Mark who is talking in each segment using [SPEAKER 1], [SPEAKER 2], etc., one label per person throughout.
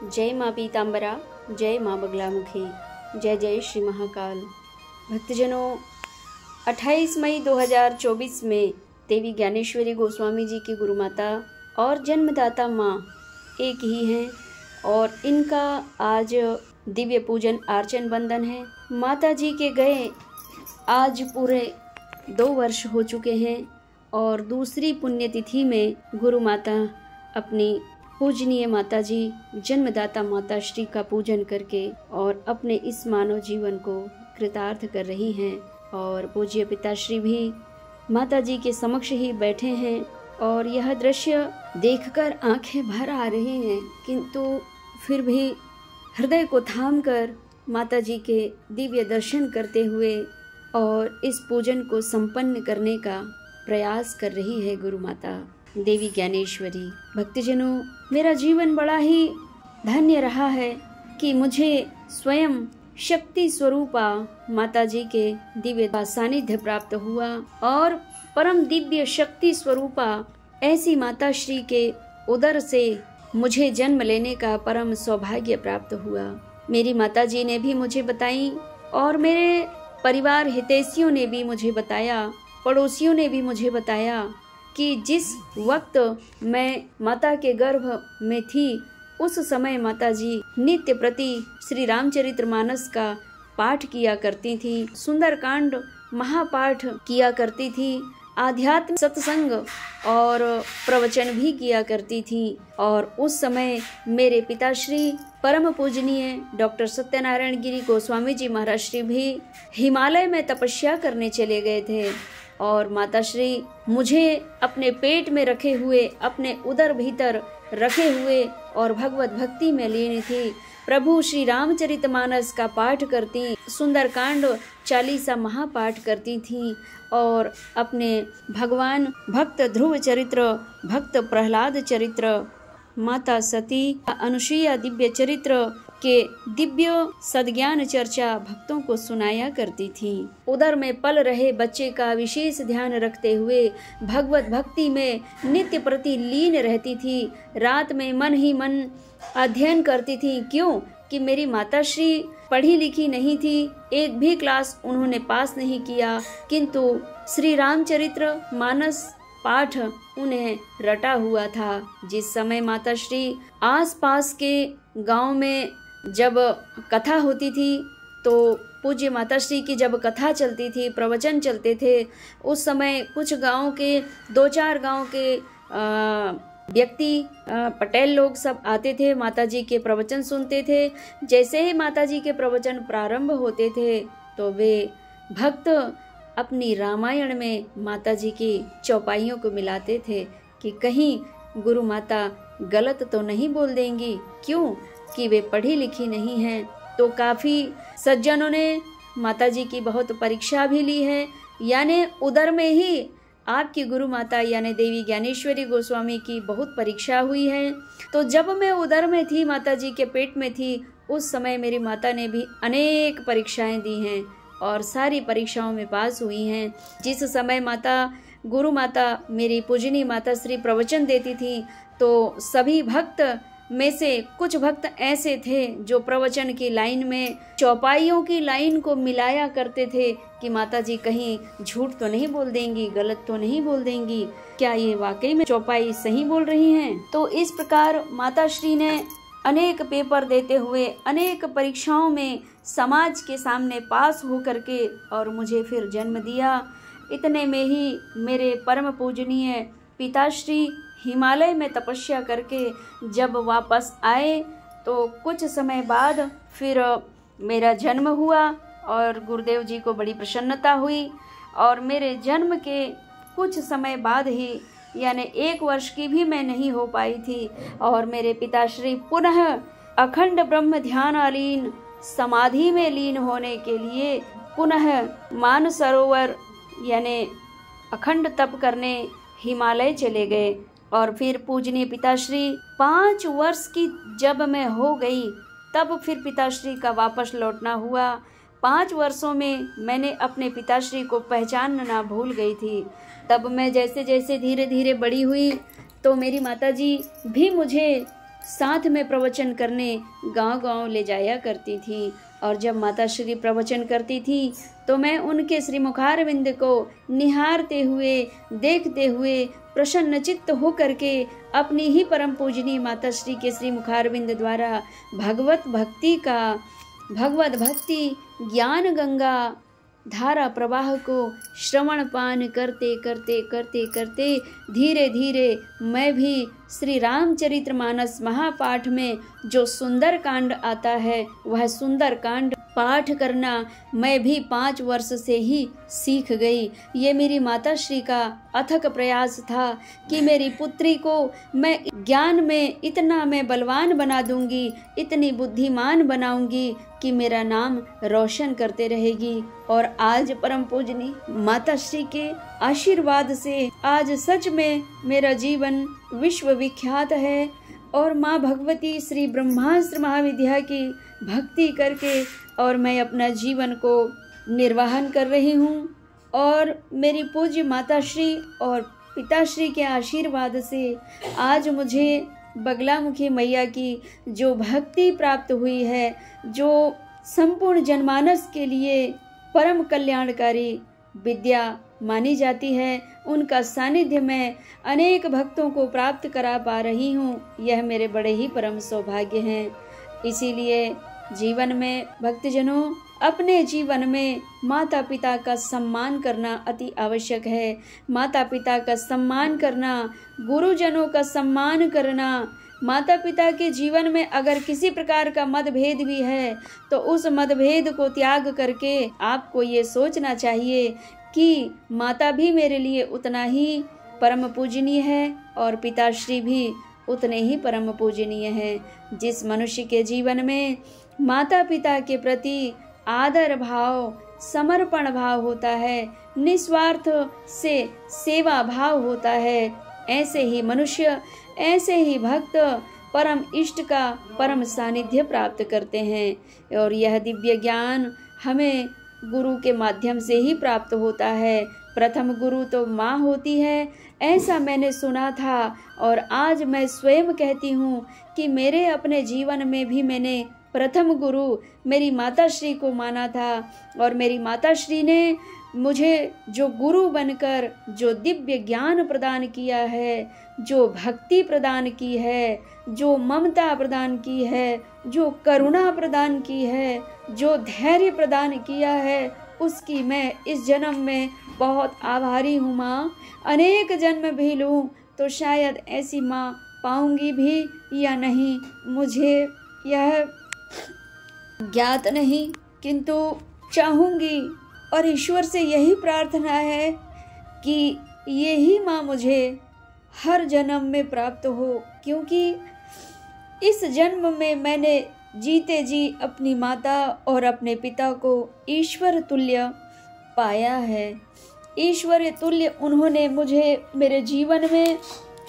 [SPEAKER 1] जय माँ पीताम्बरा, जय माँ बगलामुखी, जय जय श्री महाकाल। भक्तजनों, 28 मई 2024 में देवी ज्ञानेश्वरी गोस्वामी जी की गुरु माता और जन्मदाता माँ एक ही हैं और इनका आज दिव्य पूजन अर्चन बंदन है। माता जी के गए आज पूरे 2 वर्ष हो चुके हैं और दूसरी पुण्यतिथि में गुरु माता अपनी पूजनीय माता जी जन्मदाता माता श्री का पूजन करके और अपने इस मानव जीवन को कृतार्थ कर रही हैं। और पूज्य पिताश्री भी माता जी के समक्ष ही बैठे हैं और यह दृश्य देखकर आंखें भर आ रही हैं, किंतु फिर भी हृदय को थामकर माता जी के दिव्य दर्शन करते हुए और इस पूजन को संपन्न करने का प्रयास कर रही है गुरु माता देवी ज्ञानेश्वरी। भक्तजनों, मेरा जीवन बड़ा ही धन्य रहा है कि मुझे स्वयं शक्ति स्वरूपा माता जी के दिव्य सानिध्य प्राप्त हुआ और परम दिव्य शक्ति स्वरूपा ऐसी माता श्री के उदर से मुझे जन्म लेने का परम सौभाग्य प्राप्त हुआ। मेरी माता जी ने भी मुझे बताई और मेरे परिवार हितैषियों ने भी मुझे बताया, पड़ोसियों ने भी मुझे बताया कि जिस वक्त मैं माता के गर्भ में थी उस समय माता जी नित्य प्रति श्री रामचरितमानस का पाठ किया करती थी, सुंदरकांड महापाठ किया करती थी, आध्यात्म सत्संग और प्रवचन भी किया करती थी। और उस समय मेरे पिताश्री परम पूजनीय डॉक्टर सत्यनारायण गिरी गोस्वामी जी महाराज श्री भी हिमालय में तपस्या करने चले गए थे और माताश्री मुझे अपने पेट में रखे हुए, अपने उदर भीतर रखे हुए और भगवत भक्ति में लीन थी। प्रभु श्री रामचरितमानस का पाठ करती, सुंदरकांड 40 महापाठ करती थी और अपने भगवान भक्त ध्रुव चरित्र, भक्त प्रहलाद चरित्र, माता सती अनुसुईया दिव्य चरित्र के दिव्य सद्ज्ञान चर्चा भक्तों को सुनाया करती थी। उदर में पल रहे बच्चे का विशेष ध्यान रखते हुए भगवत भक्ति में नित्य प्रति लीन रहती थी। रात में मन ही मन अध्ययन करती थी। क्यों कि मेरी माताश्री पढ़ी लिखी नहीं थी, एक भी क्लास उन्होंने पास नहीं किया, किंतु श्री रामचरित्र मानस पाठ उन्हें रटा हुआ था। जिस समय माताश्री आसपास के गांव में जब कथा होती थी तो पूज्य माताश्री की जब कथा चलती थी, प्रवचन चलते थे, उस समय कुछ गांव के 2-4 गांव के व्यक्ति पटेल लोग सब आते थे, माताजी के प्रवचन सुनते थे। जैसे ही माताजी के प्रवचन प्रारंभ होते थे तो वे भक्त अपनी रामायण में माताजी की चौपाइयों को मिलाते थे कि कहीं गुरु माता गलत तो नहीं बोल देंगी, क्यों कि वे पढ़ी लिखी नहीं हैं। तो काफी सज्जनों ने माताजी की बहुत परीक्षा भी ली है, यानी उदर में ही आपकी गुरु माता यानी देवी ज्ञानेश्वरी गोस्वामी की बहुत परीक्षा हुई है। तो जब मैं उदर में थी, माताजी के पेट में थी, उस समय मेरी माता ने भी अनेक परीक्षाएं दी हैं और सारी परीक्षाओं में पास हुई हैं। जिस समय माता गुरु माता मेरी पूजनी माता श्री प्रवचन देती थी तो सभी भक्त में से कुछ भक्त ऐसे थे जो प्रवचन की लाइन में चौपाइयों की लाइन को मिलाया करते थे कि माताजी कहीं झूठ तो नहीं बोल देंगी, गलत तो नहीं बोल देंगी, क्या ये वाकई में चौपाई सही बोल रही हैं। तो इस प्रकार माताश्री ने अनेक पेपर देते हुए अनेक परीक्षाओं में समाज के सामने पास हो करके और मुझे फिर जन्म दिया। इतने में ही मेरे परम पूजनीय पिताश्री हिमालय में तपस्या करके जब वापस आए तो कुछ समय बाद फिर मेरा जन्म हुआ और गुरुदेव जी को बड़ी प्रसन्नता हुई और मेरे जन्म के कुछ समय बाद ही यानी 1 वर्ष की भी मैं नहीं हो पाई थी और मेरे पिताश्री पुनः अखंड ब्रह्म ध्यानालीन समाधि में लीन होने के लिए पुनः मानसरोवर यानी अखंड तप करने हिमालय चले गए। और फिर पूजनीय पिताश्री 5 वर्ष की जब मैं हो गई तब फिर पिताश्री का वापस लौटना हुआ। 5 वर्षों में मैंने अपने पिताश्री को पहचानना भूल गई थी। तब मैं जैसे जैसे धीरे धीरे बड़ी हुई तो मेरी माताजी भी मुझे साथ में प्रवचन करने गांव-गांव ले जाया करती थी। और जब माता श्री प्रवचन करती थी तो मैं उनके श्री मुखारविंद को निहारते हुए, देखते हुए प्रसन्न चित्त होकर के अपनी ही परम पूजनीय माता श्री के श्री मुखारविंद द्वारा भगवत भक्ति ज्ञान गंगा धारा प्रवाह को श्रवण पान करते करते करते करते धीरे धीरे मैं भी श्री रामचरितमानस महापाठ में जो सुंदर कांड आता है वह सुंदर कांड पाठ करना मैं भी 5 वर्ष से ही सीख गई। ये मेरी माता श्री का अथक प्रयास था कि मेरी पुत्री को मैं ज्ञान में इतना मैं बलवान बना दूंगी, इतनी बुद्धिमान बनाऊंगी कि मेरा नाम रोशन करते रहेगी। और आज परम पूजनी माता श्री के आशीर्वाद से आज सच में मेरा जीवन विश्व विख्यात है। और माँ भगवती श्री ब्रह्मास्त्र महाविद्या की भक्ति करके और मैं अपना जीवन को निर्वाहन कर रही हूँ। और मेरी पूज्य माता श्री और पिताश्री के आशीर्वाद से आज मुझे बगलामुखी मैया की जो भक्ति प्राप्त हुई है, जो संपूर्ण जनमानस के लिए परम कल्याणकारी विद्या मानी जाती है, उनका सानिध्य मैं अनेक भक्तों को प्राप्त करा पा रही हूँ। यह मेरे बड़े ही परम सौभाग्य हैं। इसीलिए जीवन में भक्तजनों अपने जीवन में माता पिता का सम्मान करना अति आवश्यक है। माता पिता का सम्मान करना, गुरुजनों का सम्मान करना, माता पिता के जीवन में अगर किसी प्रकार का मतभेद भी है तो उस मतभेद को त्याग करके आपको ये सोचना चाहिए कि माता भी मेरे लिए उतना ही परम पूजनीय है और पिताश्री भी उतने ही परम पूजनीय है। जिस मनुष्य के जीवन में माता पिता के प्रति आदर भाव, समर्पण भाव होता है, निस्वार्थ से सेवा भाव होता है, ऐसे ही मनुष्य, ऐसे ही भक्त परम इष्ट का परम सानिध्य प्राप्त करते हैं। और यह दिव्य ज्ञान हमें गुरु के माध्यम से ही प्राप्त होता है। प्रथम गुरु तो माँ होती है, ऐसा मैंने सुना था। और आज मैं स्वयं कहती हूँ कि मेरे अपने जीवन में भी मैंने प्रथम गुरु मेरी माताश्री को माना था। और मेरी माताश्री ने मुझे जो गुरु बनकर जो दिव्य ज्ञान प्रदान किया है, जो भक्ति प्रदान की है, जो ममता प्रदान की है, जो करुणा प्रदान की है, जो धैर्य प्रदान किया है, उसकी मैं इस जन्म में बहुत आभारी हूँ माँ। अनेक जन्म भी लूँ तो शायद ऐसी माँ पाऊंगी भी या नहीं, मुझे यह ज्ञात नहीं, किंतु चाहूँगी और ईश्वर से यही प्रार्थना है कि यही माँ मुझे हर जन्म में प्राप्त हो। क्योंकि इस जन्म में मैंने जीते जी अपनी माता और अपने पिता को ईश्वर तुल्य पाया है। ईश्वर तुल्य उन्होंने मुझे मेरे जीवन में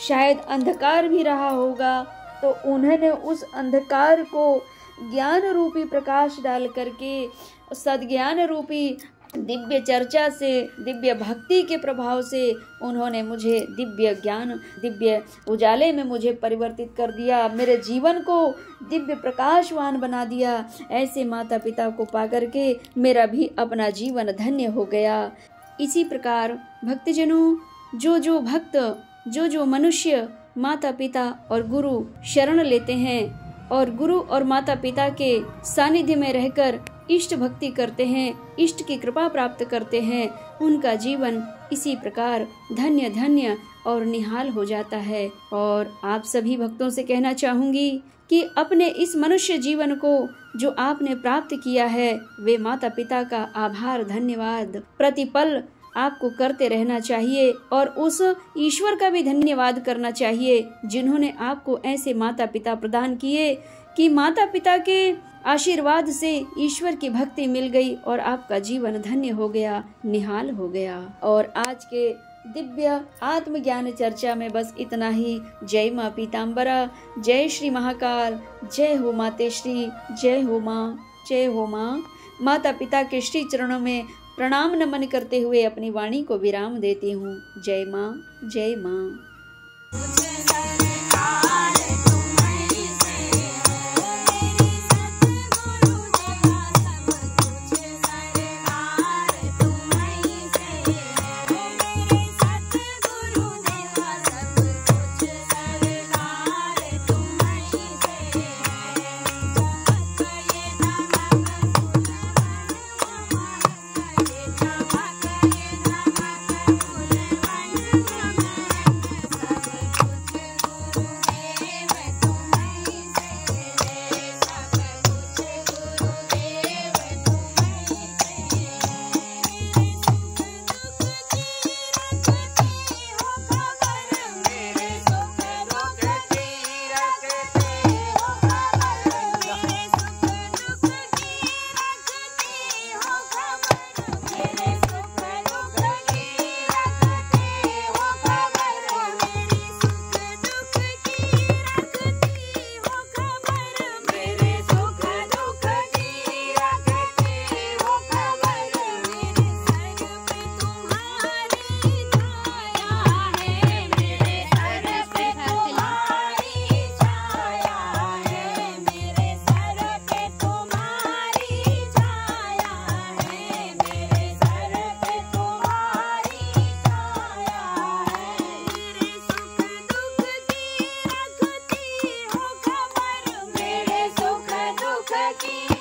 [SPEAKER 1] शायद अंधकार भी रहा होगा तो उन्होंने उस अंधकार को ज्ञान रूपी प्रकाश डाल करके, सद्ज्ञान रूपी दिव्य चर्चा से, दिव्य भक्ति के प्रभाव से उन्होंने मुझे दिव्य ज्ञान, दिव्य उजाले में मुझे परिवर्तित कर दिया, मेरे जीवन को दिव्य प्रकाशवान बना दिया। ऐसे माता पिता को पाकर के मेरा भी अपना जीवन धन्य हो गया। इसी प्रकार भक्तजनों, जो भक्त, जो मनुष्य माता पिता और गुरु शरण लेते हैं और गुरु और माता पिता के सानिध्य में रहकर इष्ट भक्ति करते हैं, इष्ट की कृपा प्राप्त करते हैं, उनका जीवन इसी प्रकार धन्य धन्य और निहाल हो जाता है। और आप सभी भक्तों से कहना चाहूंगी कि अपने इस मनुष्य जीवन को जो आपने प्राप्त किया है, वे माता पिता का आभार धन्यवाद प्रतिपल आपको करते रहना चाहिए और उस ईश्वर का भी धन्यवाद करना चाहिए जिन्होंने आपको ऐसे माता पिता प्रदान किए कि माता पिता के आशीर्वाद से ईश्वर की भक्ति मिल गई और आपका जीवन धन्य हो गया, निहाल हो गया। और आज के दिव्य आत्मज्ञान चर्चा में बस इतना ही। जय माँ पीताम्बरा, जय श्री महाकाल, जय हो मातेश्री, जय हो माँ, जय हो माँ। माता पिता के श्री चरणों में प्रणाम नमन करते हुए अपनी वाणी को विराम देती हूँ। जय माँ, जय माँ।
[SPEAKER 2] की